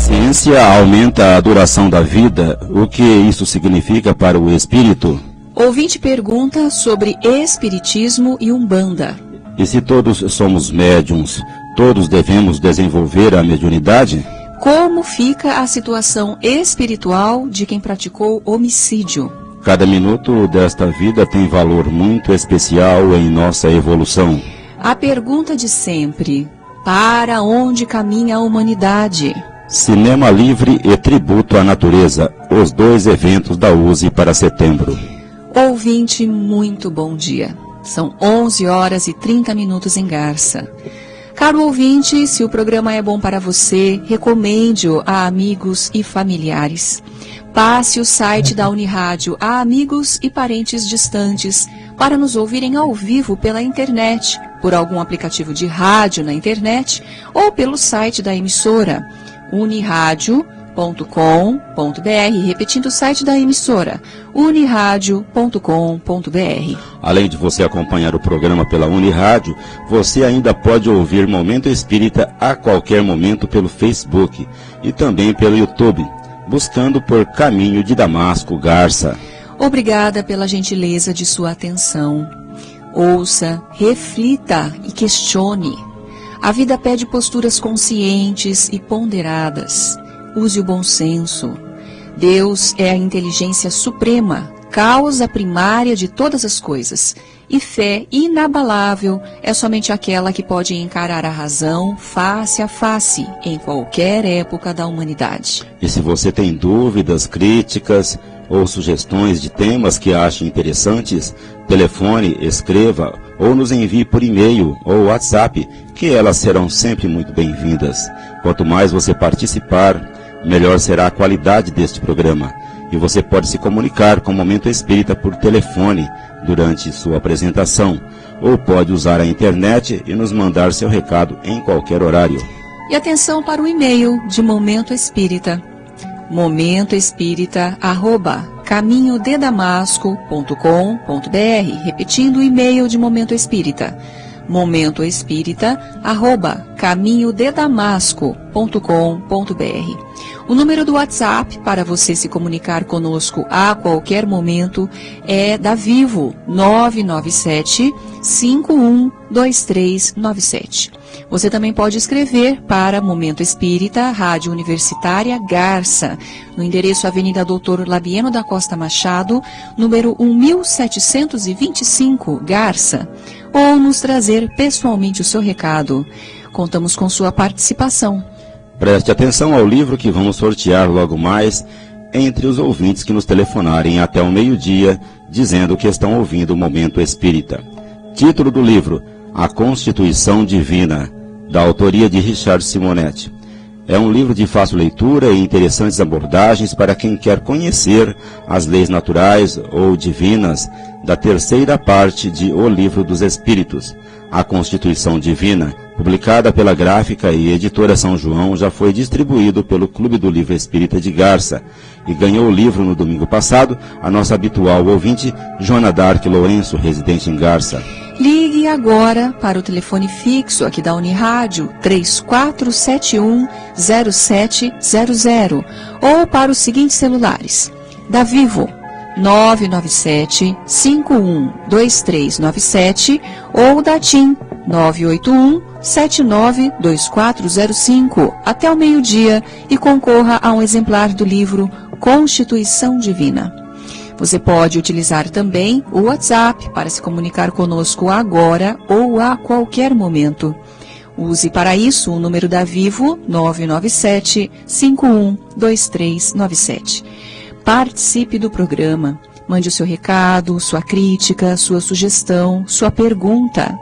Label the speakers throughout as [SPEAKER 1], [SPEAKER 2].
[SPEAKER 1] ciência aumenta a duração da vida. O que isso significa para o espírito?
[SPEAKER 2] Ouvinte pergunta sobre espiritismo e umbanda.
[SPEAKER 1] E se todos somos médiums, todos devemos desenvolver a mediunidade?
[SPEAKER 2] Como fica a situação espiritual de quem praticou homicídio?
[SPEAKER 1] Cada minuto desta vida tem valor muito especial em nossa evolução.
[SPEAKER 2] A pergunta de sempre: para onde caminha a humanidade?
[SPEAKER 1] Cinema livre e tributo à natureza, os dois eventos da USE para setembro.
[SPEAKER 2] Ouvinte, muito bom dia. São 11 horas e 30 minutos em Garça. Caro ouvinte, se o programa é bom para você, recomende-o a amigos e familiares. Passe o site da Unirádio a amigos e parentes distantes para nos ouvirem ao vivo pela internet, por algum aplicativo de rádio na internet ou pelo site da emissora uniradio.com.br, repetindo o site da emissora uniradio.com.br.
[SPEAKER 1] Além de você acompanhar o programa pela Unirádio, você ainda pode ouvir Momento Espírita a qualquer momento pelo Facebook e também pelo YouTube, buscando por Caminho de Damasco, Garça.
[SPEAKER 2] Obrigada pela gentileza de sua atenção. Ouça, reflita e questione. A vida pede posturas conscientes e ponderadas. Use o bom senso. Deus é a inteligência suprema, causa primária de todas as coisas. E fé inabalável é somente aquela que pode encarar a razão face a face em qualquer época da humanidade.
[SPEAKER 1] E se você tem dúvidas, críticas ou sugestões de temas que ache interessantes, telefone, escreva ou nos envie por e-mail ou WhatsApp, que elas serão sempre muito bem-vindas. Quanto mais você participar, melhor será a qualidade deste programa. E você pode se comunicar com o Momento Espírita por telefone durante sua apresentação, ou pode usar a internet e nos mandar seu recado em qualquer horário.
[SPEAKER 2] E atenção para o e-mail de Momento Espírita. momentoespírita@caminhodedamasco.com.br, repetindo o e-mail de Momento Espírita. momentoespírita@caminhodedamasco.com.br. O número do WhatsApp para você se comunicar conosco a qualquer momento é da Vivo, 997-512397. Você também pode escrever para Momento Espírita, Rádio Universitária Garça, no endereço Avenida Doutor Labieno da Costa Machado, número 1725, Garça, ou nos trazer pessoalmente o seu recado. Contamos com sua participação.
[SPEAKER 1] Preste atenção ao livro que vamos sortear logo mais entre os ouvintes que nos telefonarem até o meio-dia, dizendo que estão ouvindo o Momento Espírita. Título do livro: A Constituição Divina, da autoria de Richard Simonetti. É um livro de fácil leitura e interessantes abordagens para quem quer conhecer as leis naturais ou divinas da terceira parte de O Livro dos Espíritos. A Constituição Divina, publicada pela Gráfica e Editora São João, já foi distribuído pelo Clube do Livro Espírita de Garça e ganhou o livro no domingo passado a nossa habitual ouvinte, Joana Dark Lourenço, residente em Garça.
[SPEAKER 2] Ligue agora para o telefone fixo aqui da Unirádio, 3471-0700, ou para os seguintes celulares: da Vivo, 997-512397, ou da TIM, 981-792405, até o meio-dia, e concorra a um exemplar do livro Constituição Divina. Você pode utilizar também o WhatsApp para se comunicar conosco agora ou a qualquer momento. Use para isso o número da Vivo, 997-512397. Participe do programa. Mande o seu recado, sua crítica, sua sugestão, sua pergunta.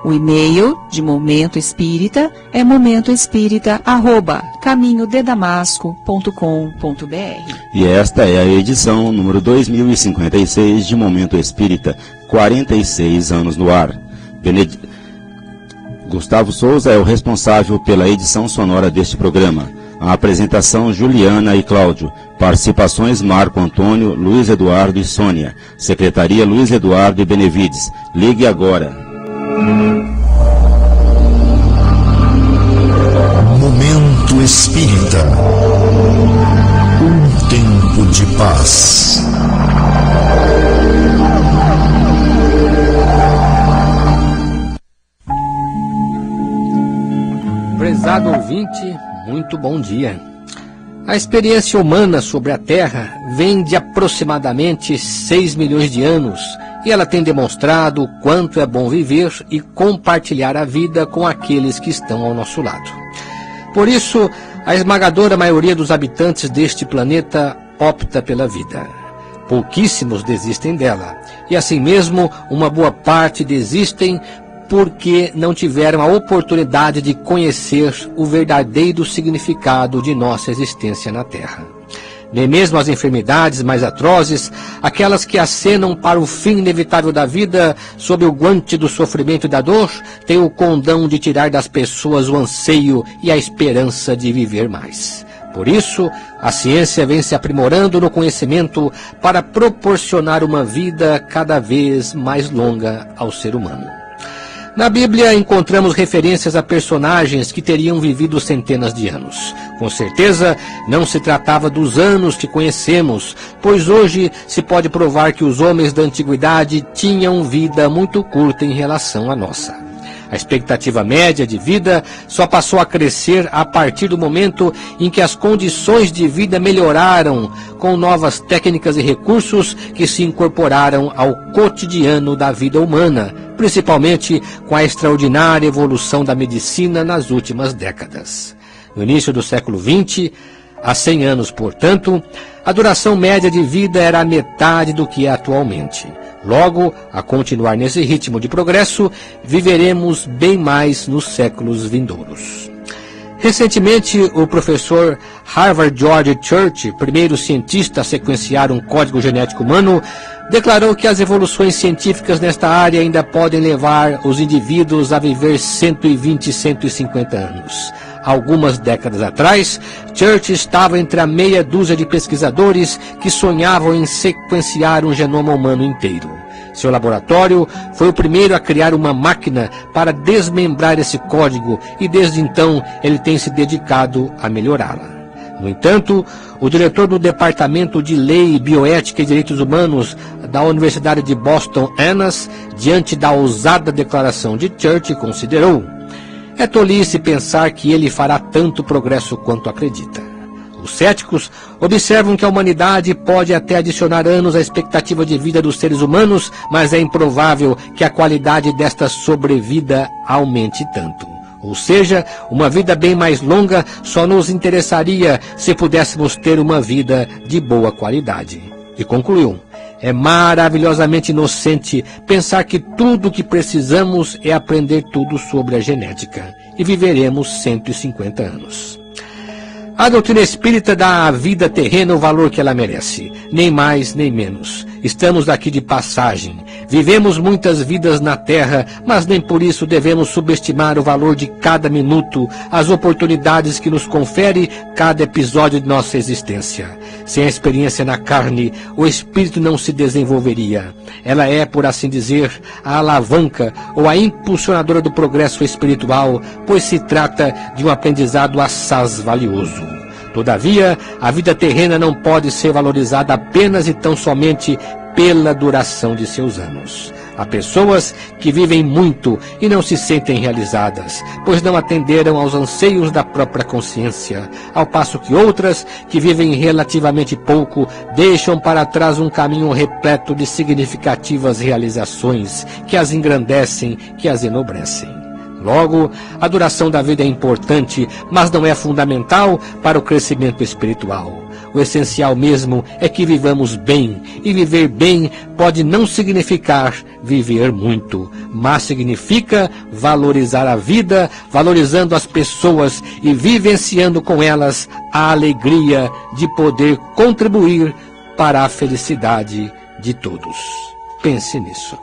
[SPEAKER 2] O e-mail de Momento Espírita é momentoespírita@caminhodedamasco.com.br.
[SPEAKER 1] E esta é a edição número 2056 de Momento Espírita, 46 anos no ar. Gustavo Souza é o responsável pela edição sonora deste programa. A apresentação: Juliana e Cláudio. Participações: Marco Antônio, Luiz Eduardo e Sônia. Secretaria: Luiz Eduardo e Benevides. Ligue agora.
[SPEAKER 3] Momento Espírita. paz.
[SPEAKER 4] Prezado ouvinte, muito bom dia. A experiência humana sobre a Terra vem de aproximadamente 6 milhões de anos e ela tem demonstrado o quanto é bom viver e compartilhar a vida com aqueles que estão ao nosso lado. Por isso, a esmagadora maioria dos habitantes deste planeta opta pela vida. Pouquíssimos desistem dela, e assim mesmo uma boa parte desistem porque não tiveram a oportunidade de conhecer o verdadeiro significado de nossa existência na Terra. Nem mesmo as enfermidades mais atrozes, aquelas que acenam para o fim inevitável da vida, sob o guante do sofrimento e da dor, têm o condão de tirar das pessoas o anseio e a esperança de viver mais. Por isso, a ciência vem se aprimorando no conhecimento para proporcionar uma vida cada vez mais longa ao ser humano. Na Bíblia encontramos referências a personagens que teriam vivido centenas de anos. Com certeza, não se tratava dos anos que conhecemos, pois hoje se pode provar que os homens da antiguidade tinham vida muito curta em relação à nossa. A expectativa média de vida só passou a crescer a partir do momento em que as condições de vida melhoraram com novas técnicas e recursos que se incorporaram ao cotidiano da vida humana, principalmente com a extraordinária evolução da medicina nas últimas décadas. No início do século XX, há 100 anos, portanto, a duração média de vida era a metade do que é atualmente. Logo, a continuar nesse ritmo de progresso, viveremos bem mais nos séculos vindouros. Recentemente, o professor Harvard George Church, primeiro cientista a sequenciar um código genético humano, declarou que as evoluções científicas nesta área ainda podem levar os indivíduos a viver 120 e 150 anos. Algumas décadas atrás, Church estava entre a meia dúzia de pesquisadores que sonhavam em sequenciar um genoma humano inteiro. Seu laboratório foi o primeiro a criar uma máquina para desmembrar esse código e desde então ele tem se dedicado a melhorá-la. No entanto, o diretor do Departamento de Lei, Bioética e Direitos Humanos da Universidade de Boston, Annas, diante da ousada declaração de Church, considerou: é tolice pensar que ele fará tanto progresso quanto acredita. Os céticos observam que a humanidade pode até adicionar anos à expectativa de vida dos seres humanos, mas é improvável que a qualidade desta sobrevida aumente tanto. Ou seja, uma vida bem mais longa só nos interessaria se pudéssemos ter uma vida de boa qualidade. E concluiu: é maravilhosamente inocente pensar que tudo o que precisamos é aprender tudo sobre a genética, e viveremos 150 anos. A doutrina espírita dá à vida terrena o valor que ela merece, nem mais nem menos. Estamos aqui de passagem. Vivemos muitas vidas na Terra, mas nem por isso devemos subestimar o valor de cada minuto, as oportunidades que nos confere cada episódio de nossa existência. Sem a experiência na carne, o espírito não se desenvolveria. Ela é, por assim dizer, a alavanca ou a impulsionadora do progresso espiritual, pois se trata de um aprendizado assaz valioso. Todavia, a vida terrena não pode ser valorizada apenas e tão somente pela duração de seus anos. Há pessoas que vivem muito e não se sentem realizadas, pois não atenderam aos anseios da própria consciência, ao passo que outras, que vivem relativamente pouco, deixam para trás um caminho repleto de significativas realizações, que as engrandecem, que as enobrecem. Logo, a duração da vida é importante, mas não é fundamental para o crescimento espiritual. O essencial mesmo é que vivamos bem, e viver bem pode não significar viver muito, mas significa valorizar a vida, valorizando as pessoas e vivenciando com elas a alegria de poder contribuir para a felicidade de todos. Pense nisso.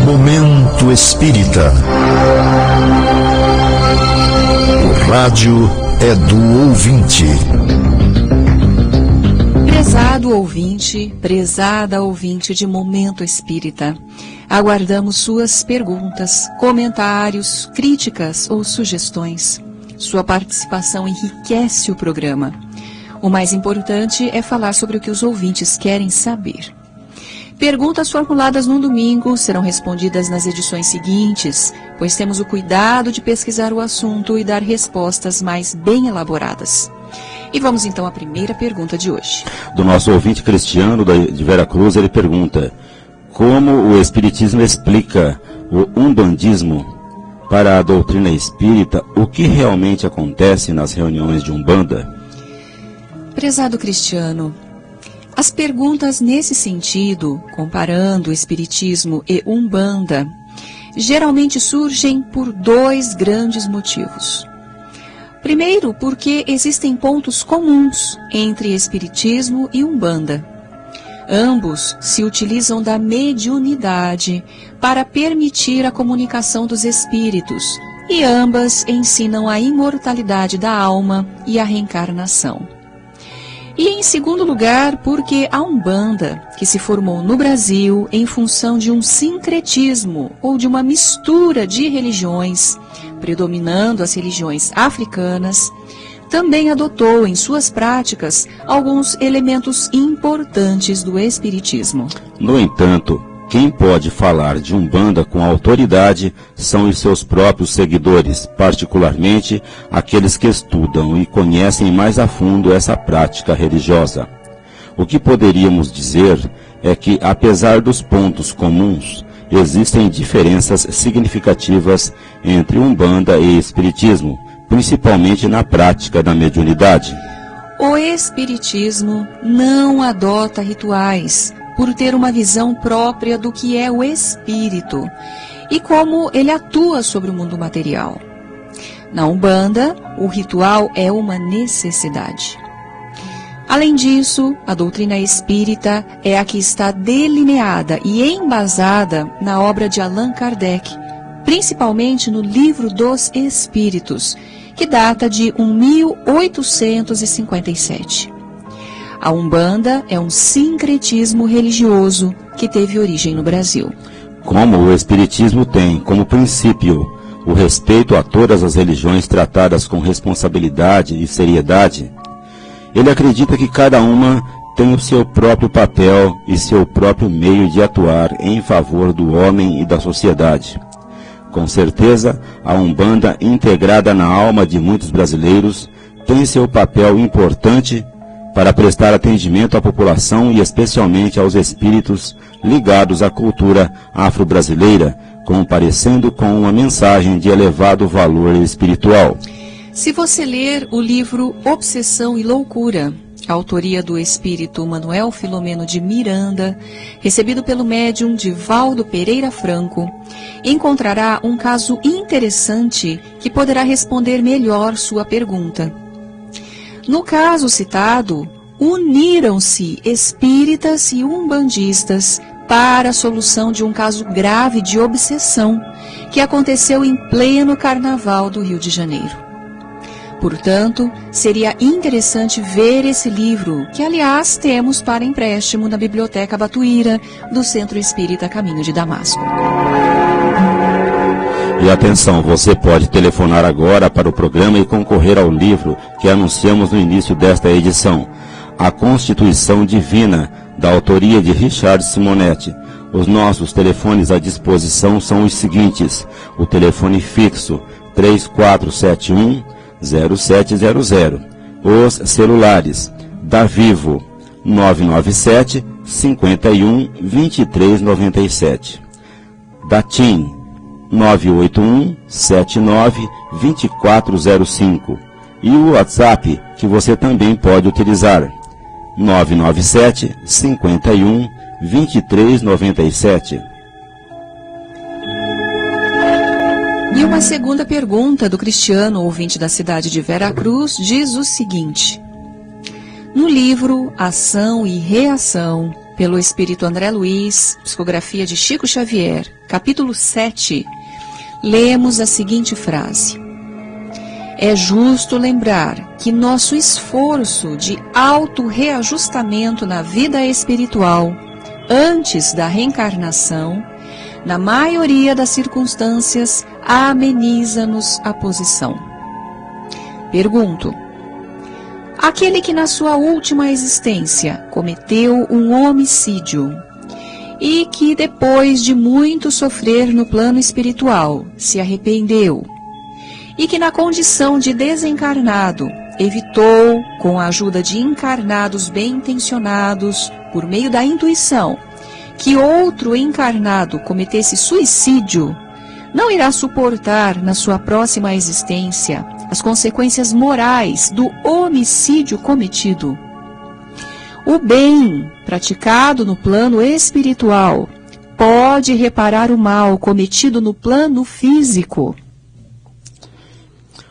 [SPEAKER 3] Momento Espírita. O rádio é do ouvinte.
[SPEAKER 2] Prezado ouvinte, prezada ouvinte de Momento Espírita, aguardamos suas perguntas, comentários, críticas ou sugestões. Sua participação enriquece o programa. O mais importante é falar sobre o que os ouvintes querem saber. Perguntas formuladas no domingo serão respondidas nas edições seguintes, pois temos o cuidado de pesquisar o assunto e dar respostas mais bem elaboradas. E vamos então à primeira pergunta de hoje.
[SPEAKER 1] Do nosso ouvinte Cristiano de Veracruz, ele pergunta: como o Espiritismo explica o umbandismo? Para a doutrina espírita, o que realmente acontece nas reuniões de Umbanda?
[SPEAKER 2] Prezado Cristiano, as perguntas nesse sentido, comparando o Espiritismo e Umbanda, geralmente surgem por dois grandes motivos. Primeiro, porque existem pontos comuns entre Espiritismo e Umbanda. Ambos se utilizam da mediunidade para permitir a comunicação dos espíritos, e ambas ensinam a imortalidade da alma e a reencarnação. E em segundo lugar, porque a Umbanda, que se formou no Brasil em função de um sincretismo ou de uma mistura de religiões, predominando as religiões africanas, também adotou em suas práticas alguns elementos importantes do Espiritismo.
[SPEAKER 1] No entanto, quem pode falar de Umbanda com autoridade são os seus próprios seguidores, particularmente aqueles que estudam e conhecem mais a fundo essa prática religiosa. O que poderíamos dizer é que, apesar dos pontos comuns, existem diferenças significativas entre Umbanda e Espiritismo, principalmente na prática da mediunidade.
[SPEAKER 2] O Espiritismo não adota rituais, por ter uma visão própria do que é o espírito e como ele atua sobre o mundo material. Na Umbanda, o ritual é uma necessidade. Além disso, a doutrina espírita é a que está delineada e embasada na obra de Allan Kardec, principalmente no Livro dos Espíritos, que data de 1857. A Umbanda é um sincretismo religioso que teve origem no Brasil.
[SPEAKER 1] Como o Espiritismo tem como princípio o respeito a todas as religiões tratadas com responsabilidade e seriedade, ele acredita que cada uma tem o seu próprio papel e seu próprio meio de atuar em favor do homem e da sociedade. Com certeza, a Umbanda, integrada na alma de muitos brasileiros, tem seu papel importante para prestar atendimento à população e especialmente aos espíritos ligados à cultura afro-brasileira, comparecendo com uma mensagem de elevado valor espiritual.
[SPEAKER 2] Se você ler o livro Obsessão e Loucura, autoria do espírito Manuel Filomeno de Miranda, recebido pelo médium Divaldo Pereira Franco, encontrará um caso interessante que poderá responder melhor sua pergunta. No caso citado, uniram-se espíritas e umbandistas para a solução de um caso grave de obsessão que aconteceu em pleno Carnaval do Rio de Janeiro. Portanto, seria interessante ver esse livro, que aliás temos para empréstimo na Biblioteca Batuíra do Centro Espírita Caminho de Damasco.
[SPEAKER 1] E atenção, você pode telefonar agora para o programa e concorrer ao livro que anunciamos no início desta edição, A Constituição Divina, da autoria de Richard Simonetti. Os nossos telefones à disposição são os seguintes: o telefone fixo 3471-0700, os celulares da Vivo 997 51 2397, da TIM 981-79-2405 e o WhatsApp, que você também pode utilizar, 997-51-2397.
[SPEAKER 2] E uma segunda pergunta do Cristiano, ouvinte da cidade de Veracruz, diz o seguinte: no livro Ação e Reação, pelo Espírito André Luiz, psicografia de Chico Xavier, capítulo 7, lemos a seguinte frase: é justo lembrar que nosso esforço de auto-reajustamento na vida espiritual, antes da reencarnação, na maioria das circunstâncias, ameniza-nos a posição. Pergunto: aquele que na sua última existência cometeu um homicídio e que depois de muito sofrer no plano espiritual se arrependeu e que na condição de desencarnado evitou, com a ajuda de encarnados bem-intencionados, por meio da intuição, que outro encarnado cometesse suicídio, não irá suportar na sua próxima existência as consequências morais do homicídio cometido. O bem praticado no plano espiritual pode reparar o mal cometido no plano físico.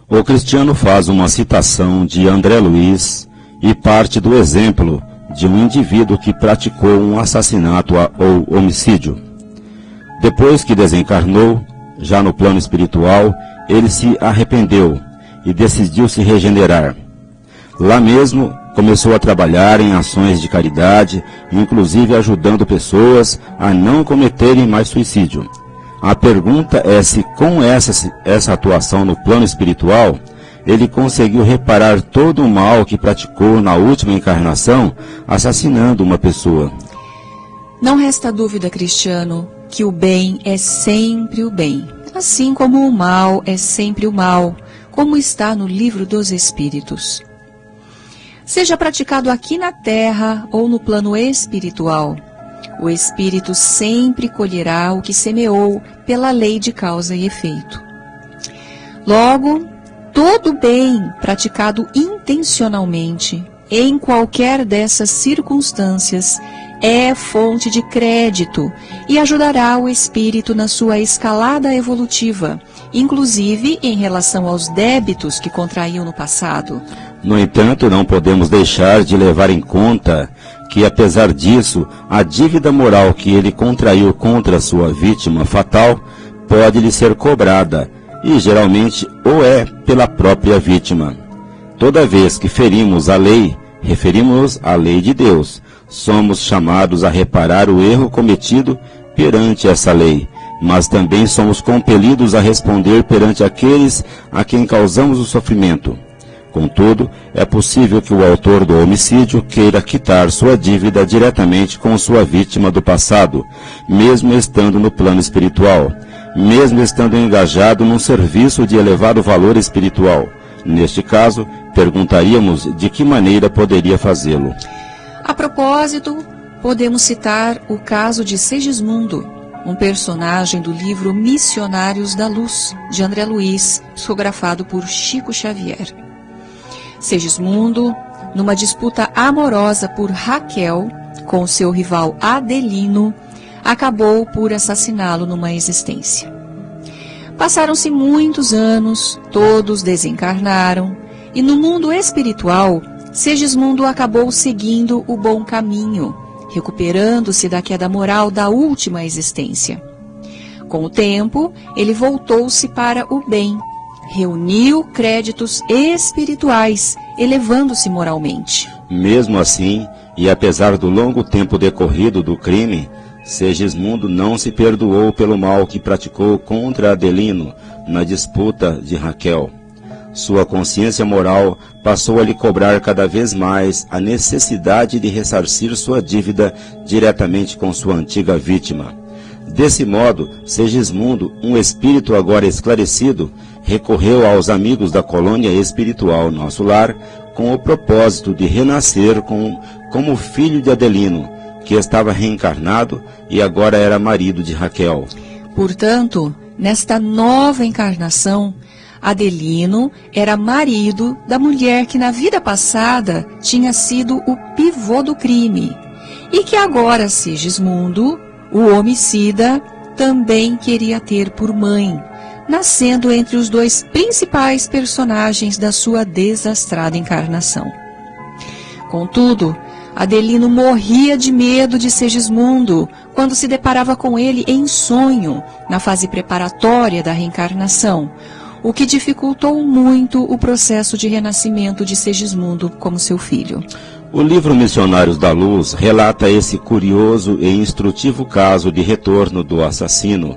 [SPEAKER 1] O cristiano faz uma citação de André Luiz e parte do exemplo de um indivíduo que praticou um assassinato ou homicídio. Depois que desencarnou, já no plano espiritual, ele se arrependeu e decidiu se regenerar. Lá mesmo, começou a trabalhar em ações de caridade, inclusive ajudando pessoas a não cometerem mais suicídio. A pergunta é se com essa atuação no plano espiritual, ele conseguiu reparar todo o mal que praticou na última encarnação, assassinando uma pessoa.
[SPEAKER 2] Não resta dúvida, cristiano, que o bem é sempre o bem, assim como o mal é sempre o mal, como está no Livro dos Espíritos. Seja praticado aqui na Terra ou no plano espiritual, o espírito sempre colherá o que semeou pela lei de causa e efeito. Logo, todo bem praticado intencionalmente, em qualquer dessas circunstâncias, é fonte de crédito e ajudará o espírito na sua escalada evolutiva, inclusive em relação aos débitos que contraiu no passado.
[SPEAKER 1] No entanto, não podemos deixar de levar em conta que, apesar disso, a dívida moral que ele contraiu contra sua vítima fatal pode lhe ser cobrada, e geralmente ou é pela própria vítima. Toda vez que ferimos a lei, referimos-nos à lei de Deus. Somos chamados a reparar o erro cometido perante essa lei, mas também somos compelidos a responder perante aqueles a quem causamos o sofrimento. Contudo, é possível que o autor do homicídio queira quitar sua dívida diretamente com sua vítima do passado, mesmo estando no plano espiritual, mesmo estando engajado num serviço de elevado valor espiritual. Neste caso, perguntaríamos de que maneira poderia fazê-lo.
[SPEAKER 2] A propósito, podemos citar o caso de Segismundo, um personagem do livro Missionários da Luz, de André Luiz, psicografado por Chico Xavier. Segismundo, numa disputa amorosa por Raquel com seu rival Adelino, acabou por assassiná-lo numa existência. Passaram-se muitos anos, todos desencarnaram, e no mundo espiritual, Segismundo acabou seguindo o bom caminho, recuperando-se da queda moral da última existência. Com o tempo, ele voltou-se para o bem, reuniu créditos espirituais, elevando-se moralmente.
[SPEAKER 1] Mesmo assim, e apesar do longo tempo decorrido do crime, Segismundo não se perdoou pelo mal que praticou contra Adelino na disputa de Raquel. Sua consciência moral passou a lhe cobrar cada vez mais a necessidade de ressarcir sua dívida diretamente com sua antiga vítima. Desse modo, Segismundo, um espírito agora esclarecido, recorreu aos amigos da colônia espiritual Nosso Lar com o propósito de renascer como filho de Adelino, que estava reencarnado e agora era marido de Raquel.
[SPEAKER 2] Portanto, nesta nova encarnação, Adelino era marido da mulher que na vida passada tinha sido o pivô do crime, e que agora Segismundo, o homicida, também queria ter por mãe, nascendo entre os dois principais personagens da sua desastrada encarnação. Contudo, Adelino morria de medo de Segismundo quando se deparava com ele em sonho, na fase preparatória da reencarnação, o que dificultou muito o processo de renascimento de Segismundo como seu filho.
[SPEAKER 1] O livro Missionários da Luz relata esse curioso e instrutivo caso de retorno do assassino,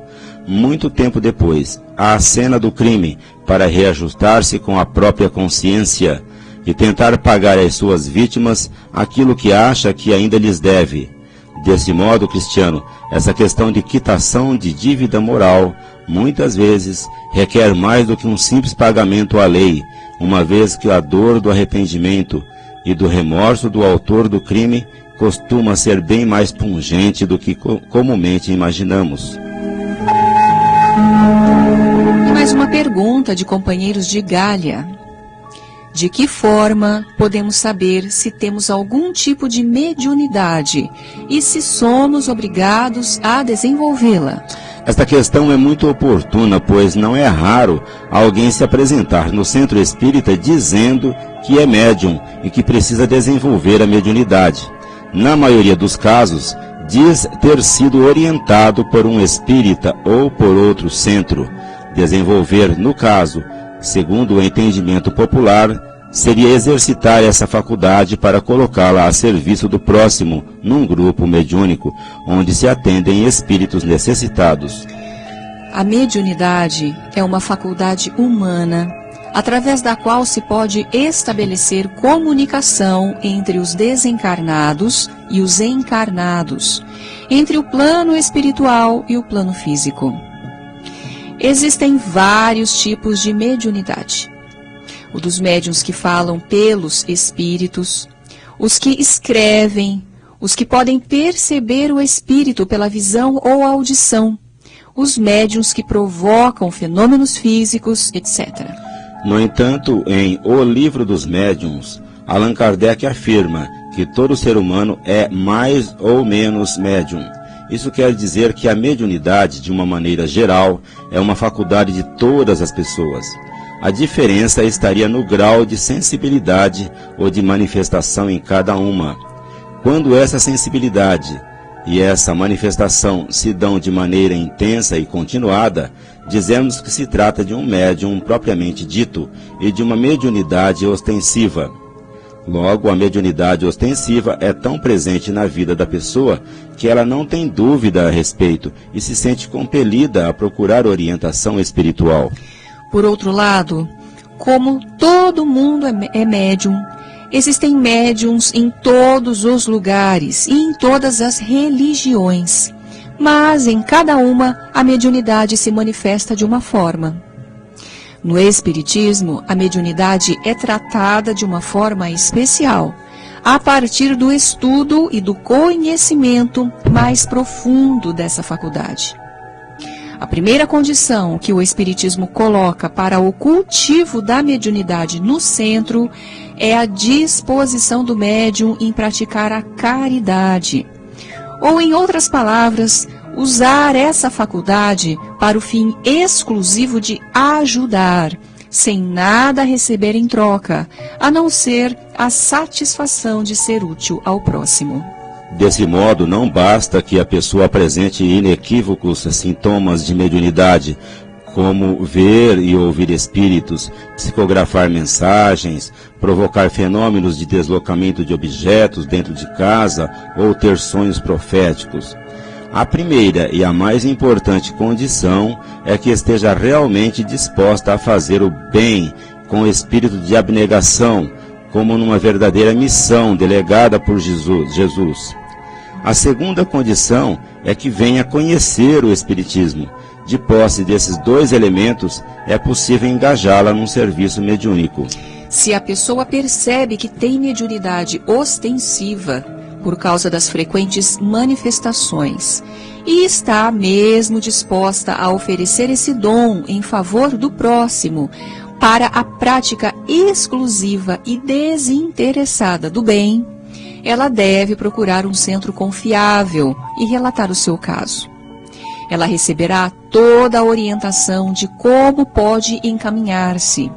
[SPEAKER 1] muito tempo depois, à cena do crime, para reajustar-se com a própria consciência e tentar pagar às suas vítimas aquilo que acha que ainda lhes deve. Desse modo, cristiano, essa questão de quitação de dívida moral, muitas vezes, requer mais do que um simples pagamento à lei, uma vez que a dor do arrependimento e do remorso do autor do crime costuma ser bem mais pungente do que comumente imaginamos.
[SPEAKER 2] E mais uma pergunta de companheiros de Gália. De que forma podemos saber se temos algum tipo de mediunidade e se somos obrigados a desenvolvê-la?
[SPEAKER 1] Esta questão é muito oportuna, pois não é raro alguém se apresentar no centro espírita dizendo que é médium e que precisa desenvolver a mediunidade. Na maioria dos casos, diz ter sido orientado por um espírita ou por outro centro. Desenvolver, no caso, segundo o entendimento popular, seria exercitar essa faculdade para colocá-la a serviço do próximo num grupo mediúnico, onde se atendem espíritos necessitados.
[SPEAKER 2] A mediunidade é uma faculdade humana, através da qual se pode estabelecer comunicação entre os desencarnados e os encarnados, entre o plano espiritual e o plano físico. Existem vários tipos de mediunidade. O dos médiuns que falam pelos espíritos, os que escrevem, os que podem perceber o espírito pela visão ou audição, os médiuns que provocam fenômenos físicos, etc.
[SPEAKER 1] No entanto, em O Livro dos Médiuns, Allan Kardec afirma que todo ser humano é mais ou menos médium. Isso quer dizer que a mediunidade, de uma maneira geral, é uma faculdade de todas as pessoas. A diferença estaria no grau de sensibilidade ou de manifestação em cada uma. Quando essa sensibilidade e essa manifestação se dão de maneira intensa e continuada, dizemos que se trata de um médium propriamente dito e de uma mediunidade ostensiva. Logo, a mediunidade ostensiva é tão presente na vida da pessoa que ela não tem dúvida a respeito e se sente compelida a procurar orientação espiritual.
[SPEAKER 2] Por outro lado, como todo mundo é médium, existem médiums em todos os lugares e em todas as religiões, mas em cada uma a mediunidade se manifesta de uma forma. No Espiritismo, a mediunidade é tratada de uma forma especial, a partir do estudo e do conhecimento mais profundo dessa faculdade. A primeira condição que o Espiritismo coloca para o cultivo da mediunidade no centro é a disposição do médium em praticar a caridade. Ou, em outras palavras, usar essa faculdade para o fim exclusivo de ajudar, sem nada receber em troca, a não ser a satisfação de ser útil ao próximo.
[SPEAKER 1] Desse modo, não basta que a pessoa apresente inequívocos sintomas de mediunidade, como ver e ouvir espíritos, psicografar mensagens, provocar fenômenos de deslocamento de objetos dentro de casa ou ter sonhos proféticos. A primeira e a mais importante condição é que esteja realmente disposta a fazer o bem com espírito de abnegação, como numa verdadeira missão delegada por Jesus. A segunda condição é que venha conhecer o Espiritismo. De posse desses dois elementos, é possível engajá-la num serviço mediúnico.
[SPEAKER 2] Se a pessoa percebe que tem mediunidade ostensiva, por causa das frequentes manifestações, e está mesmo disposta a oferecer esse dom em favor do próximo, para a prática exclusiva e desinteressada do bem, ela deve procurar um centro confiável e relatar o seu caso. Ela receberá toda a orientação de como pode encaminhar-se,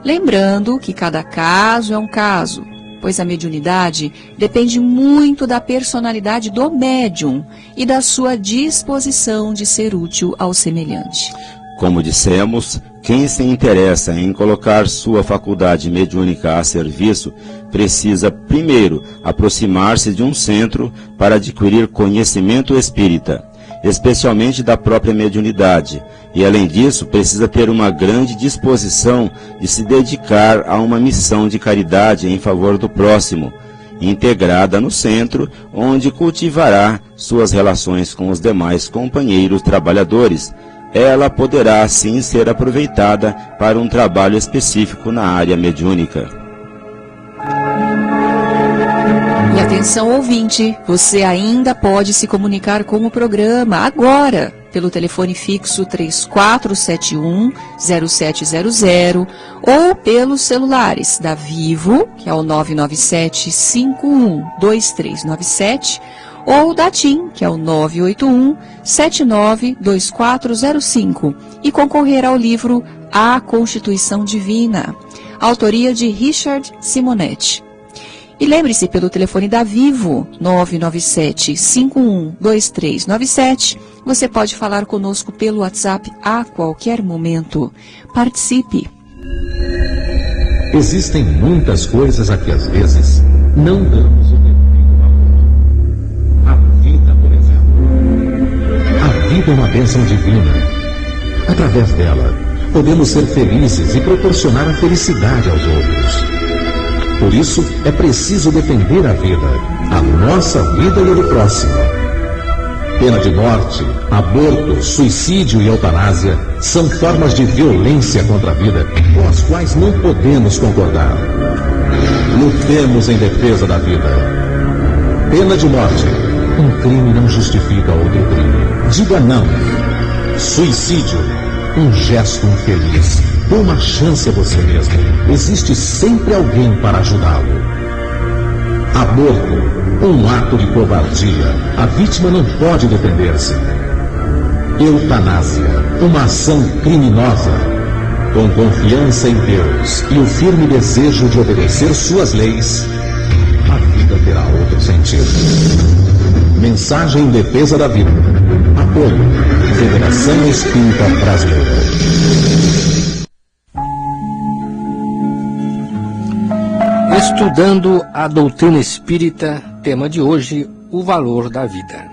[SPEAKER 2] lembrando que cada caso é um caso, pois a mediunidade depende muito da personalidade do médium e da sua disposição de ser útil ao semelhante.
[SPEAKER 1] Como dissemos, quem se interessa em colocar sua faculdade mediúnica a serviço precisa, primeiro, aproximar-se de um centro para adquirir conhecimento espírita especialmente da própria mediunidade, e além disso precisa ter uma grande disposição de se dedicar a uma missão de caridade em favor do próximo, integrada no centro, onde cultivará suas relações com os demais companheiros trabalhadores. Ela poderá assim ser aproveitada para um trabalho específico na área mediúnica.
[SPEAKER 2] E atenção, ouvinte, você ainda pode se comunicar com o programa agora, pelo telefone fixo 3471-0700 ou pelos celulares da Vivo, que é o 997-512397, ou da TIM, que é o 981-792405, e concorrer ao livro A Constituição Divina, autoria de Richard Simonetti. E lembre-se, pelo telefone da Vivo, 997-512397, você pode falar conosco pelo WhatsApp a qualquer momento. Participe!
[SPEAKER 5] Existem muitas coisas a que às vezes não damos o devido valor. A vida, por exemplo. A vida é uma bênção divina. Através dela, podemos ser felizes e proporcionar a felicidade aos outros. Por isso, é preciso defender a vida, a nossa vida e a do próximo. Pena de morte, aborto, suicídio e eutanásia são formas de violência contra a vida com as quais não podemos concordar. Lutemos em defesa da vida. Pena de morte. Um crime não justifica outro crime. Diga não. Suicídio. Um gesto infeliz. Dê uma chance a você mesmo. Existe sempre alguém para ajudá-lo. Aborto, um ato de covardia. A vítima não pode defender-se. Eutanásia, uma ação criminosa. Com confiança em Deus e o firme desejo de obedecer suas leis, a vida terá outro sentido. Mensagem em defesa da vida. Apoio. Federação Espírita Brasileira.
[SPEAKER 4] Estudando a doutrina espírita, tema de hoje, o valor da vida.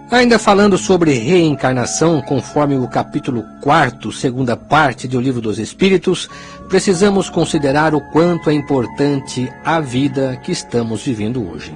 [SPEAKER 4] Ainda falando sobre reencarnação, conforme o capítulo 4º, segunda parte do Livro dos Espíritos, precisamos considerar o quanto é importante a vida que estamos vivendo hoje.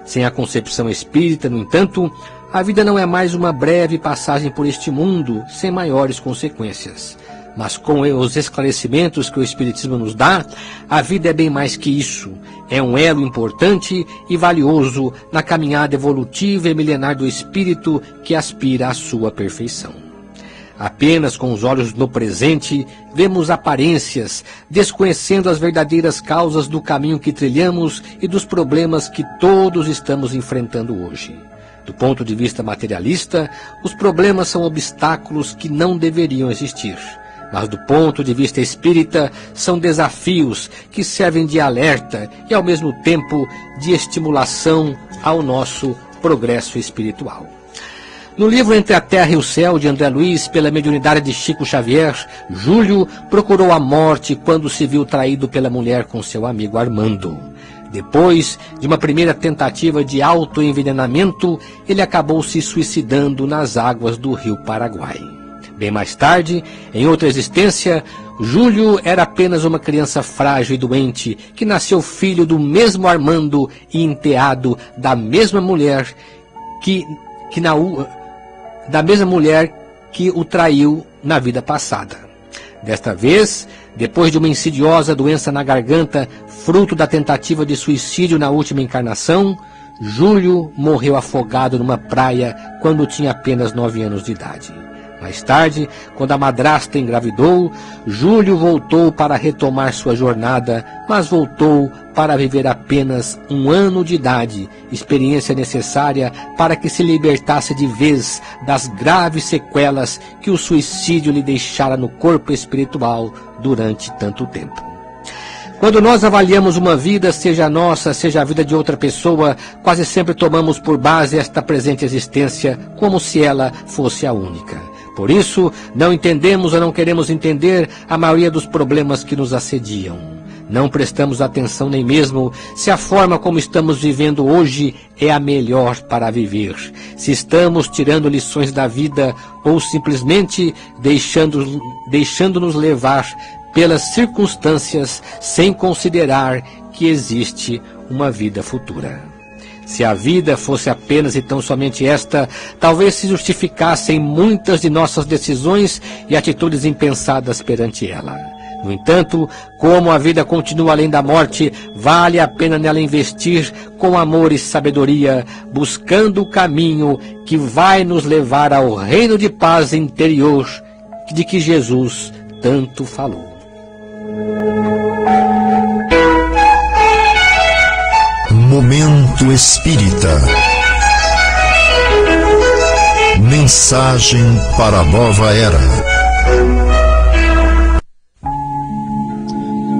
[SPEAKER 4] Sem a concepção espírita, no entanto, a vida não é mais uma breve passagem por este mundo, sem maiores consequências. Mas com os esclarecimentos que o Espiritismo nos dá, a vida é bem mais que isso. É um elo importante e valioso na caminhada evolutiva e milenar do espírito que aspira à sua perfeição. Apenas com os olhos no presente, vemos aparências, desconhecendo as verdadeiras causas do caminho que trilhamos e dos problemas que todos estamos enfrentando hoje. Do ponto de vista materialista, os problemas são obstáculos que não deveriam existir. Mas do ponto de vista espírita, são desafios que servem de alerta e ao mesmo tempo de estimulação ao nosso progresso espiritual. No livro Entre a Terra e o Céu, de André Luiz, pela mediunidade de Chico Xavier, Júlio procurou a morte quando se viu traído pela mulher com seu amigo Armando. Depois de uma primeira tentativa de autoenvenenamento, ele acabou se suicidando nas águas do rio Paraguai. Bem mais tarde, em outra existência, Júlio era apenas uma criança frágil e doente, que nasceu filho do mesmo Armando e enteado da mesma mulher que o traiu na vida passada. Desta vez, depois de uma insidiosa doença na garganta, fruto da tentativa de suicídio na última encarnação, Júlio morreu afogado numa praia quando tinha apenas 9 anos de idade. Mais tarde, quando a madrasta engravidou, Júlio voltou para retomar sua jornada, mas voltou para viver apenas 1 ano de idade, experiência necessária para que se libertasse de vez das graves sequelas que o suicídio lhe deixara no corpo espiritual durante tanto tempo. Quando nós avaliamos uma vida, seja a nossa, seja a vida de outra pessoa, quase sempre tomamos por base esta presente existência como se ela fosse a única. Por isso, não entendemos ou não queremos entender a maioria dos problemas que nos assediam. Não prestamos atenção nem mesmo se a forma como estamos vivendo hoje é a melhor para viver, se estamos tirando lições da vida ou simplesmente deixando-nos levar pelas circunstâncias sem considerar que existe uma vida futura. Se a vida fosse apenas e tão somente esta, talvez se justificassem muitas de nossas decisões e atitudes impensadas perante ela. No entanto, como a vida continua além da morte, vale a pena nela investir com amor e sabedoria, buscando o caminho que vai nos levar ao reino de paz interior de que Jesus tanto falou.
[SPEAKER 3] Momento Espírita. Mensagem para a nova era.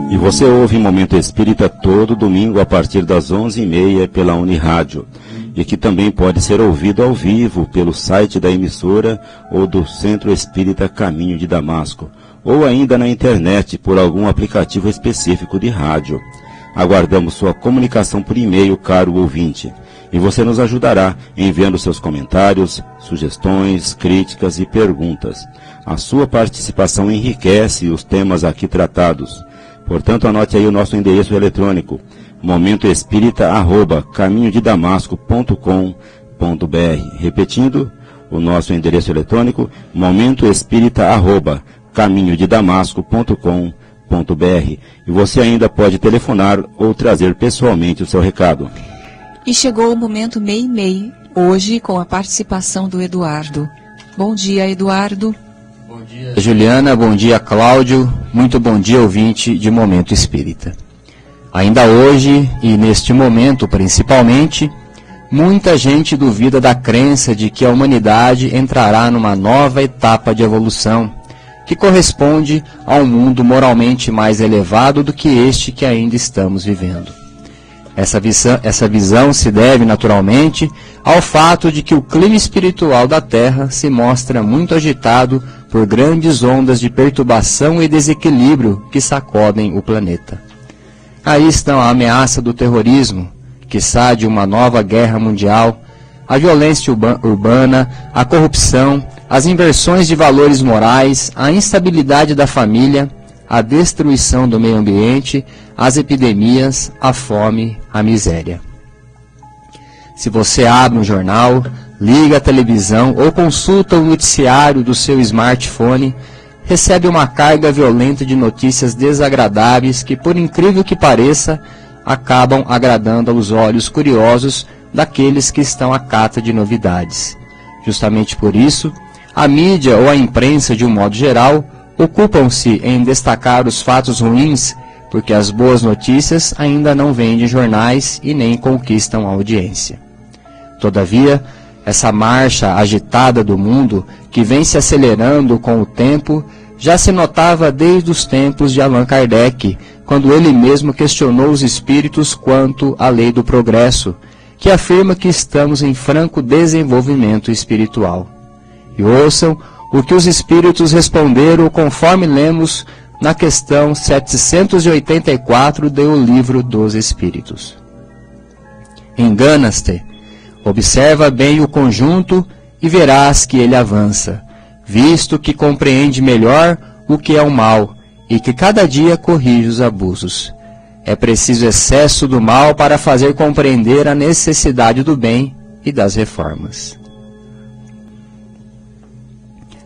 [SPEAKER 1] E você ouve Momento Espírita todo domingo a partir das 11h30 pela Unirádio, e que também pode ser ouvido ao vivo pelo site da emissora ou do Centro Espírita Caminho de Damasco, ou ainda na internet por algum aplicativo específico de rádio. Aguardamos sua comunicação por e-mail, caro ouvinte, e você nos ajudará enviando seus comentários, sugestões, críticas e perguntas. A sua participação enriquece os temas aqui tratados. Portanto, anote aí o nosso endereço eletrônico, momentoespírita@caminhodedamasco.com.br. Repetindo, o nosso endereço eletrônico, momentoespírita@caminhodedamasco.com.br. E você ainda pode telefonar ou trazer pessoalmente o seu recado.
[SPEAKER 2] E chegou o momento Mei-Mei, hoje com a participação do Eduardo. Bom dia, Eduardo.
[SPEAKER 6] Bom dia, Juliana. Bom dia, Cláudio. Muito bom dia, ouvinte de Momento Espírita. Ainda hoje, e neste momento principalmente, muita gente duvida da crença de que a humanidade entrará numa nova etapa de evolução, que corresponde a um mundo moralmente mais elevado do que este que ainda estamos vivendo. Essa visão se deve, naturalmente, ao fato de que o clima espiritual da Terra se mostra muito agitado por grandes ondas de perturbação e desequilíbrio que sacodem o planeta. Aí estão a ameaça do terrorismo, quiçá de uma nova guerra mundial, a violência urbana, a corrupção, as inversões de valores morais, a instabilidade da família, a destruição do meio ambiente, as epidemias, a fome, a miséria. Se você abre um jornal, liga a televisão ou consulta o noticiário do seu smartphone, recebe uma carga violenta de notícias desagradáveis que, por incrível que pareça, acabam agradando aos olhos curiosos daqueles que estão à cata de novidades. Justamente por isso, a mídia ou a imprensa, de um modo geral, ocupam-se em destacar os fatos ruins, porque as boas notícias ainda não vendem jornais e nem conquistam a audiência. Todavia, essa marcha agitada do mundo, que vem se acelerando com o tempo, já se notava desde os tempos de Allan Kardec, quando ele mesmo questionou os espíritos quanto à lei do progresso, que afirma que estamos em franco desenvolvimento espiritual. E ouçam o que os espíritos responderam conforme lemos na questão 784 do Livro dos Espíritos. Enganas-te, observa bem o conjunto e verás que ele avança, visto que compreende melhor o que é o mal e que cada dia corrige os abusos. É preciso excesso do mal para fazer compreender a necessidade do bem e das reformas.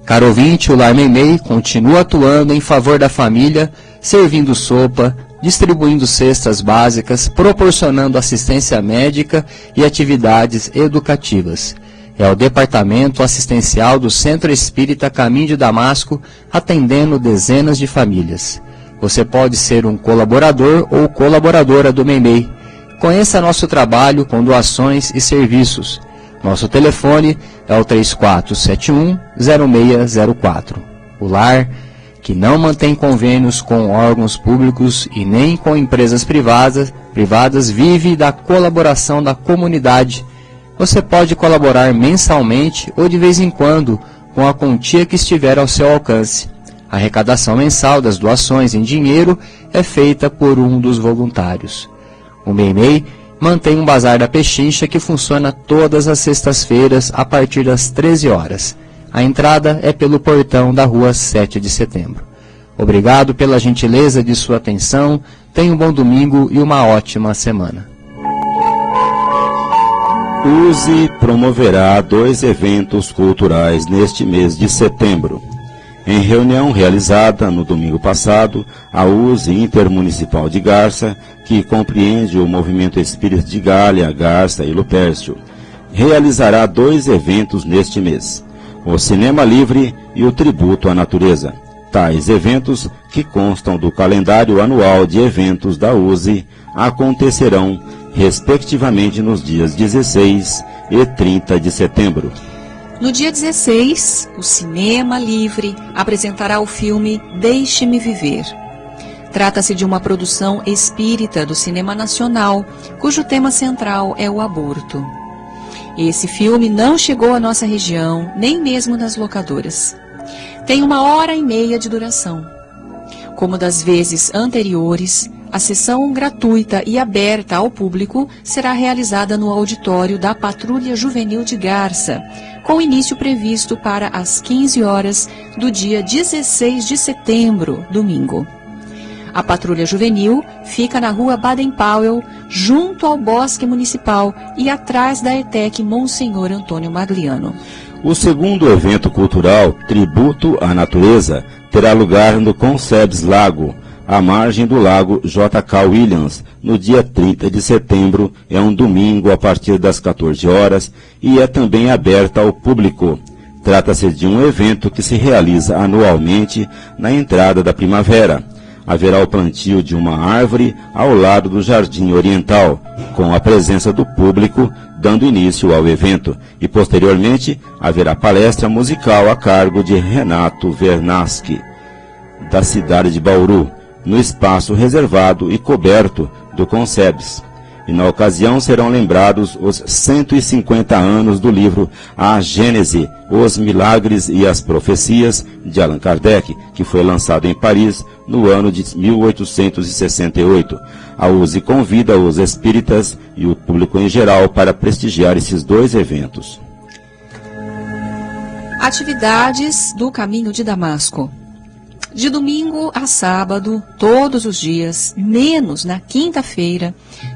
[SPEAKER 6] Caro ouvinte, o Lar Meimei continua atuando em favor da família, servindo sopa, distribuindo cestas básicas, proporcionando assistência médica e atividades educativas. É o Departamento Assistencial do Centro Espírita Caminho de Damasco, atendendo dezenas de famílias. Você pode ser um colaborador ou colaboradora do Meimei. Conheça nosso trabalho com doações e serviços. Nosso telefone é o 3471-0604. O lar, que não mantém convênios com órgãos públicos e nem com empresas privadas, vive da colaboração da comunidade. Você pode colaborar mensalmente ou de vez em quando com a quantia que estiver ao seu alcance. A arrecadação mensal das doações em dinheiro é feita por um dos voluntários. O Meimei mantém um bazar da Pechincha que funciona todas as sextas-feiras a partir das 13 horas. A entrada é pelo portão da rua 7 de setembro. Obrigado pela gentileza de sua atenção, tenha um bom domingo e uma ótima semana.
[SPEAKER 1] USE promoverá 2 eventos culturais neste mês de setembro. Em reunião realizada no domingo passado, a USE Intermunicipal de Garça, que compreende o Movimento Espírita de Galha, Garça e Lupércio, realizará 2 eventos neste mês: o Cinema Livre e o Tributo à Natureza. Tais eventos, que constam do calendário anual de eventos da USE, acontecerão respectivamente nos dias 16 e 30 de setembro.
[SPEAKER 2] No dia 16, o Cinema Livre apresentará o filme Deixe-me Viver. Trata-se de uma produção espírita do cinema nacional, cujo tema central é o aborto. Esse filme não chegou à nossa região, nem mesmo nas locadoras. Tem 1h30 de duração. Como das vezes anteriores, a sessão gratuita e aberta ao público será realizada no auditório da Patrulha Juvenil de Garça, com início previsto para as 15 horas do dia 16 de setembro, domingo. A Patrulha Juvenil fica na rua Baden-Powell, junto ao Bosque Municipal e atrás da ETEC Monsenhor Antônio Magliano.
[SPEAKER 1] O segundo evento cultural, Tributo à Natureza, terá lugar no Concebes Lago, à margem do lago J.K. Williams, no dia 30 de setembro, é um domingo a partir das 14 horas e é também aberta ao público. Trata-se de um evento que se realiza anualmente na entrada da primavera. Haverá o plantio de uma árvore ao lado do Jardim Oriental, com a presença do público, dando início ao evento, e posteriormente haverá palestra musical a cargo de Renato Vernaschi, da cidade de Bauru, no espaço reservado e coberto do Concebes. E na ocasião serão lembrados os 150 anos do livro A Gênese, os Milagres e as Profecias, de Allan Kardec, que foi lançado em Paris no ano de 1868. A USE convida os espíritas e o público em geral para prestigiar esses 2 eventos.
[SPEAKER 2] Atividades do Caminho de Damasco. De domingo a sábado, todos os dias, menos na quinta-feira,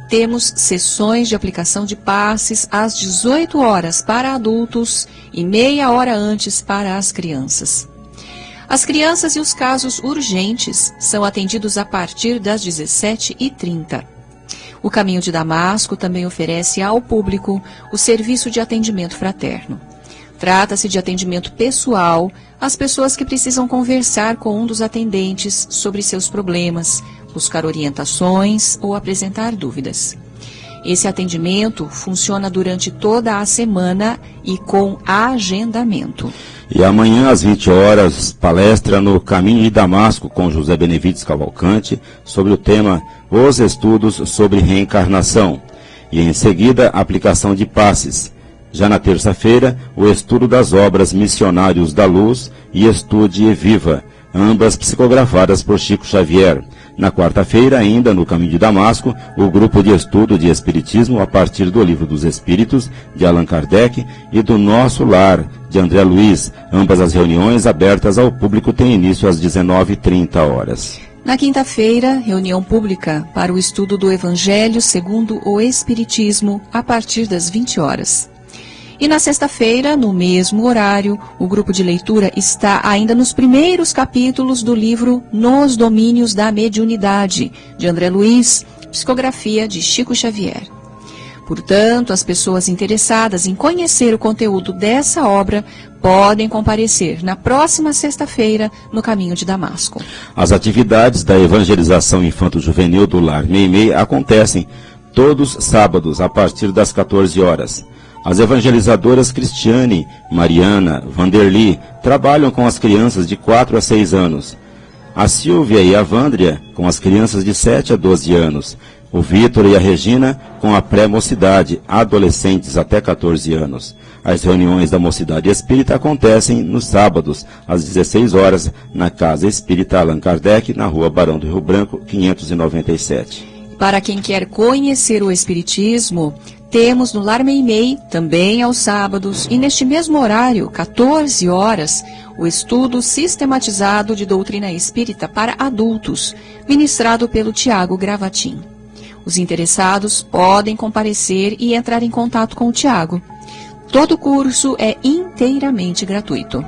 [SPEAKER 2] temos sessões de aplicação de passes às 18 horas para adultos e meia hora antes para as crianças. As crianças e os casos urgentes são atendidos a partir das 17h30. O Caminho de Damasco também oferece ao público o serviço de atendimento fraterno. Trata-se de atendimento pessoal às pessoas que precisam conversar com um dos atendentes sobre seus problemas, buscar orientações ou apresentar dúvidas. Esse atendimento funciona durante toda a semana e com agendamento.
[SPEAKER 1] E amanhã, às 20 horas, palestra no Caminho de Damasco com José Benevides Cavalcante sobre o tema Os Estudos sobre Reencarnação. E em seguida, aplicação de passes. Já na terça-feira, o estudo das obras Missionários da Luz e Estude e Viva, ambas psicografadas por Chico Xavier. Na quarta-feira, ainda no Caminho de Damasco, o grupo de estudo de Espiritismo a partir do Livro dos Espíritos, de Allan Kardec, e do Nosso Lar, de André Luiz. Ambas as reuniões abertas ao público têm início às 19h30.
[SPEAKER 2] Na quinta-feira, reunião pública para o estudo do Evangelho segundo o Espiritismo, a partir das 20 horas. E na sexta-feira, no mesmo horário, o grupo de leitura está ainda nos primeiros capítulos do livro Nos Domínios da Mediunidade, de André Luiz, psicografia de Chico Xavier. Portanto, as pessoas interessadas em conhecer o conteúdo dessa obra podem comparecer na próxima sexta-feira no Caminho de Damasco.
[SPEAKER 1] As atividades da evangelização infanto-juvenil do Lar Meimei acontecem todos sábados a partir das 14 horas. As evangelizadoras Cristiane, Mariana, Vanderli trabalham com as crianças de 4 a 6 anos. A Silvia e a Vândria com as crianças de 7 a 12 anos. O Vitor e a Regina com a pré-mocidade, adolescentes até 14 anos. As reuniões da Mocidade Espírita acontecem nos sábados, às 16 horas, na Casa Espírita Allan Kardec, na Rua Barão do Rio Branco, 597.
[SPEAKER 2] Para quem quer conhecer o Espiritismo, temos no Lar Meimei, também aos sábados, e neste mesmo horário, 14 horas, o estudo sistematizado de doutrina espírita para adultos, ministrado pelo Tiago Gravatin. Os interessados podem comparecer e entrar em contato com o Tiago. Todo o curso é inteiramente gratuito.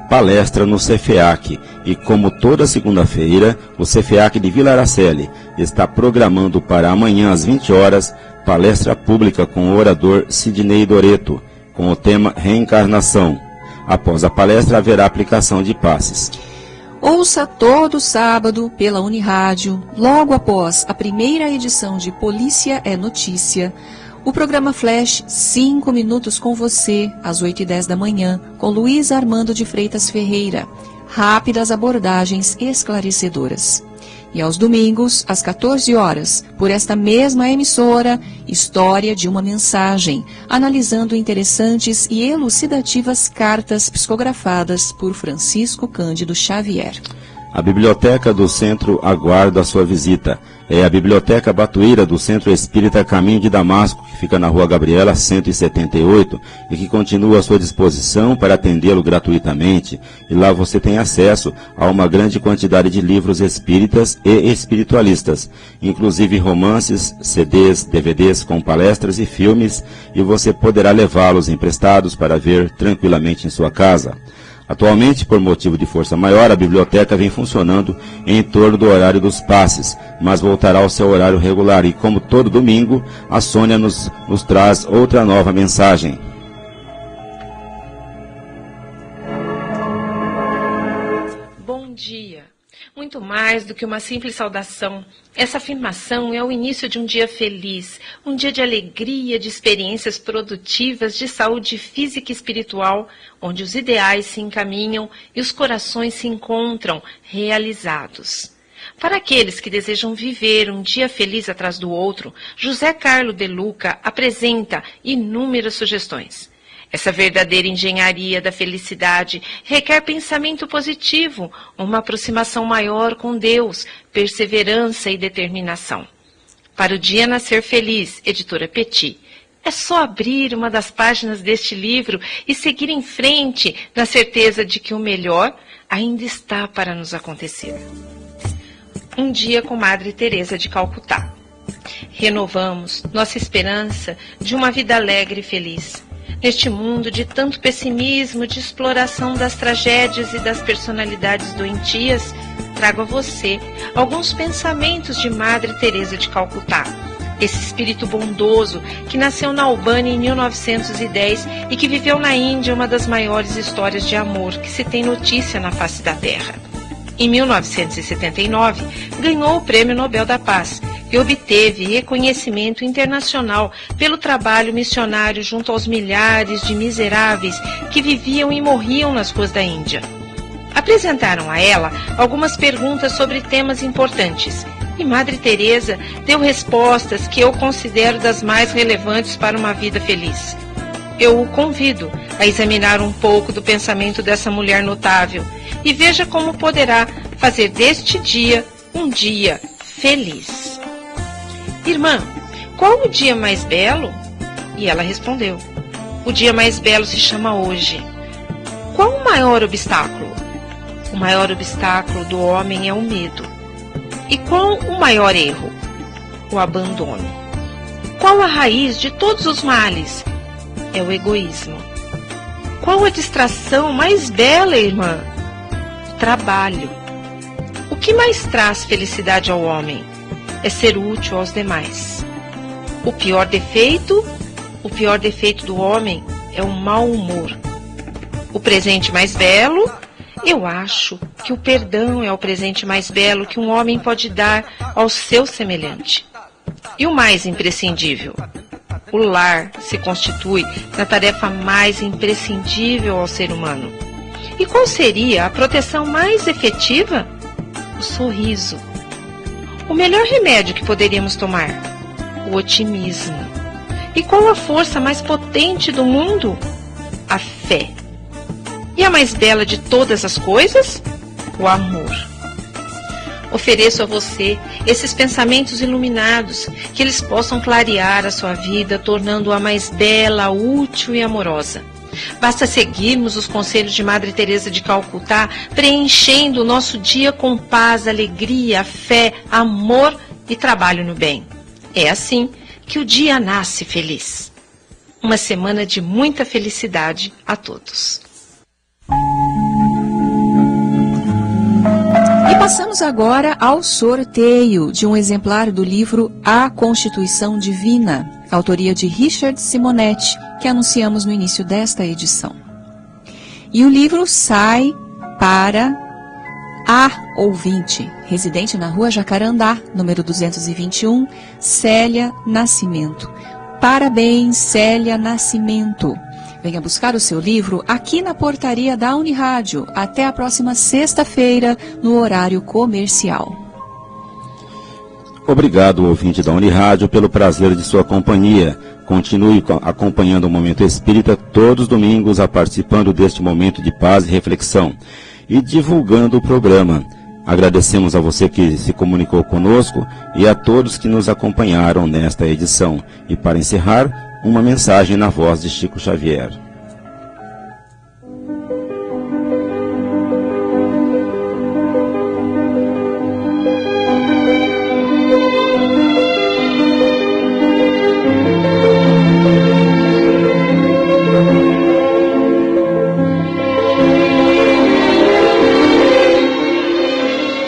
[SPEAKER 1] Palestra no CFEAC, e como toda segunda-feira, o CFEAC de Vila Araceli está programando para amanhã às 20 horas, palestra pública com o orador Sidney Doreto, com o tema Reencarnação. Após a palestra haverá aplicação de passes.
[SPEAKER 2] Ouça todo sábado pela Unirádio, logo após a primeira edição de Polícia é Notícia, o programa Flash 5 minutos com você, às 8h10 da manhã, com Luiz Armando de Freitas Ferreira. Rápidas abordagens esclarecedoras. E aos domingos, às 14 horas, por esta mesma emissora, História de uma Mensagem, analisando interessantes e elucidativas cartas psicografadas por Francisco Cândido Xavier.
[SPEAKER 1] A Biblioteca do Centro aguarda a sua visita. É a Biblioteca Batuíra do Centro Espírita Caminho de Damasco, que fica na Rua Gabriela 178, e que continua à sua disposição para atendê-lo gratuitamente. E lá você tem acesso a uma grande quantidade de livros espíritas e espiritualistas, inclusive romances, CDs, DVDs com palestras e filmes, e você poderá levá-los emprestados para ver tranquilamente em sua casa. Atualmente, por motivo de força maior, a biblioteca vem funcionando em torno do horário dos passes, mas voltará ao seu horário regular e, como todo domingo, a Sônia nos traz outra nova mensagem.
[SPEAKER 7] Bom dia. Muito mais do que uma simples saudação, essa afirmação é o início de um dia feliz, um dia de alegria, de experiências produtivas, de saúde física e espiritual, onde os ideais se encaminham e os corações se encontram realizados. Para aqueles que desejam viver um dia feliz atrás do outro, José Carlo de Luca apresenta inúmeras sugestões. Essa verdadeira engenharia da felicidade requer pensamento positivo, uma aproximação maior com Deus, perseverança e determinação. Para o dia nascer feliz, editora Petit, é só abrir uma das páginas deste livro e seguir em frente, na certeza de que o melhor ainda está para nos acontecer. Um dia com Madre Teresa de Calcutá. Renovamos nossa esperança de uma vida alegre e feliz. Neste mundo de tanto pessimismo, de exploração das tragédias e das personalidades doentias, trago a você alguns pensamentos de Madre Teresa de Calcutá. Esse espírito bondoso que nasceu na Albânia em 1910 e que viveu na Índia uma das maiores histórias de amor que se tem notícia na face da Terra. Em 1979, ganhou o Prêmio Nobel da Paz e obteve reconhecimento internacional pelo trabalho missionário junto aos milhares de miseráveis que viviam e morriam nas ruas da Índia. Apresentaram a ela algumas perguntas sobre temas importantes e Madre Teresa deu respostas que eu considero das mais relevantes para uma vida feliz. Eu o convido a examinar um pouco do pensamento dessa mulher notável e veja como poderá fazer deste dia um dia feliz. Irmã, qual o dia mais belo? E ela respondeu: o dia mais belo se chama hoje. Qual o maior obstáculo? O maior obstáculo do homem é o medo. E qual o maior erro? O abandono. Qual a raiz de todos os males? É o egoísmo. Qual a distração mais bela, irmã? O trabalho. O que mais traz felicidade ao homem? É ser útil aos demais. O pior defeito do homem é o mau humor. O presente mais belo? Eu acho que o perdão é o presente mais belo que um homem pode dar ao seu semelhante. E o mais imprescindível? O lar se constitui na tarefa mais imprescindível ao ser humano. E qual seria a proteção mais efetiva? O sorriso. o melhor remédio que poderíamos tomar? O otimismo. E qual a força mais potente do mundo? A fé. E a mais bela de todas as coisas? O amor. Ofereço a você esses pensamentos iluminados, que eles possam clarear a sua vida, tornando-a mais bela, útil e amorosa. Basta seguirmos os conselhos de Madre Teresa de Calcutá, preenchendo o nosso dia com paz, alegria, fé, amor e trabalho no bem. É assim que o dia nasce feliz. Uma semana de muita felicidade a todos.
[SPEAKER 2] E passamos agora ao sorteio de um exemplar do livro A Constituição Divina, autoria de Richard Simonetti, que anunciamos no início desta edição. E o livro sai para a ouvinte, residente na Rua Jacarandá, número 221, Célia Nascimento. Parabéns, Célia Nascimento. Venha buscar o seu livro aqui na portaria da Unirádio até a próxima sexta-feira, no horário comercial.
[SPEAKER 1] Obrigado, ouvinte da Unirádio, pelo prazer de sua companhia. Continue acompanhando o Momento Espírita todos os domingos, participando deste momento de paz e reflexão e divulgando o programa. Agradecemos a você que se comunicou conosco e a todos que nos acompanharam nesta edição. E para encerrar, uma mensagem na voz de Chico Xavier.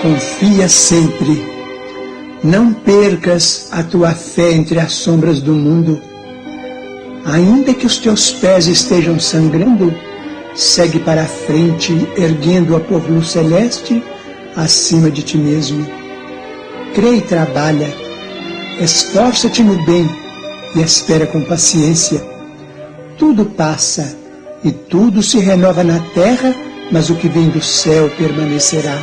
[SPEAKER 8] Confia sempre. Não percas a tua fé entre as sombras do mundo. Ainda que os teus pés estejam sangrando, segue para a frente, erguendo-a por luz celeste acima de ti mesmo. Crê e trabalha, esforça-te no bem e espera com paciência. Tudo passa e tudo se renova na terra, mas o que vem do céu permanecerá.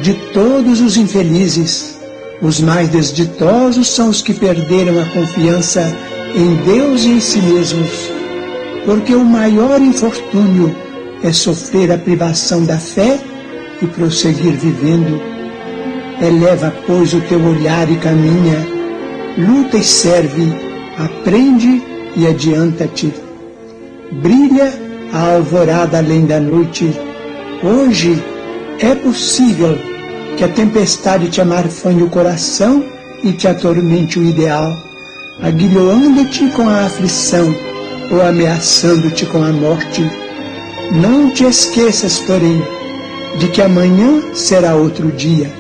[SPEAKER 8] De todos os infelizes, os mais desditosos são os que perderam a confiança em Deus e em si mesmos, porque o maior infortúnio é sofrer a privação da fé e prosseguir vivendo. Eleva, pois, o teu olhar e caminha, luta e serve, aprende e adianta-te. Brilha a alvorada além da noite. Hoje é possível que a tempestade te amarfanhe o coração e te atormente o ideal, aguilhoando-te com a aflição ou ameaçando-te com a morte. Não te esqueças, porém, de que amanhã será outro dia.